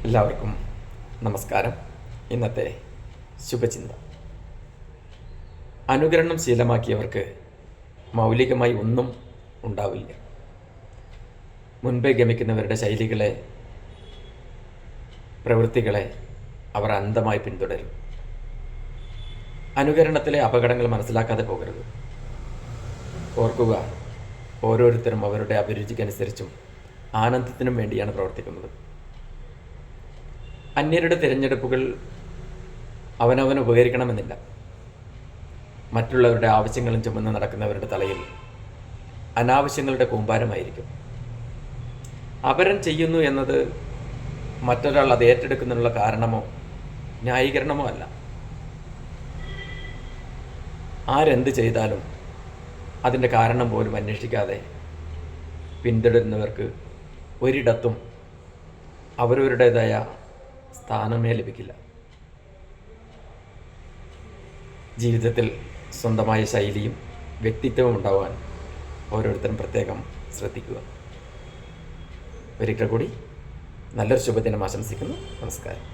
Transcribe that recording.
എല്ലാവർക്കും നമസ്കാരം. ഇന്നത്തെ ശുഭചിന്ത. അനുകരണം ശീലമാക്കിയവർക്ക് മൗലികമായി ഒന്നും ഉണ്ടാവില്ല. മുൻപേ ഗമിക്കുന്നവരുടെ ശൈലികളെ, പ്രവൃത്തികളെ അവർ അന്ധമായി പിന്തുടരും. അനുകരണത്തിലെ അപകടങ്ങൾ മനസ്സിലാക്കാതെ പോകരുത്. ഓർക്കുക, ഓരോരുത്തരും അവരുടെ അഭിരുചിക്കനുസരിച്ചും ആനന്ദത്തിനും വേണ്ടിയാണ് പ്രവർത്തിക്കുന്നത്. അന്യരുടെ തിരഞ്ഞെടുപ്പുകൾ അവനവന് ഉപകരിക്കണമെന്നില്ല. മറ്റുള്ളവരുടെ ആവശ്യങ്ങളും ചുമന്ന് നടക്കുന്നവരുടെ തലയിൽ അനാവശ്യങ്ങളുടെ കൂമ്പാരമായിരിക്കും. അപരൻ ചെയ്യുന്നു എന്നത് മറ്റൊരാൾ അത് ഏറ്റെടുക്കുന്നതിനുള്ള കാരണമോ ന്യായീകരണമോ അല്ല. ആരെന്ത് ചെയ്താലും അതിൻ്റെ കാരണം പോലും അന്വേഷിക്കാതെ പിന്തുടരുന്നവർക്ക് ഒരിടത്തും അവരവരുടേതായ സ്ഥാനമേ ലഭിക്കില്ല. ജീവിതത്തിൽ സ്വന്തമായ ശൈലിയും വ്യക്തിത്വവും ഉണ്ടാവാൻ ഓരോരുത്തരും പ്രത്യേകം ശ്രദ്ധിക്കുക. ഒരിക്കൽ കൂടി നല്ലൊരു ശുഭദിനം ആശംസിക്കുന്നു. നമസ്കാരം.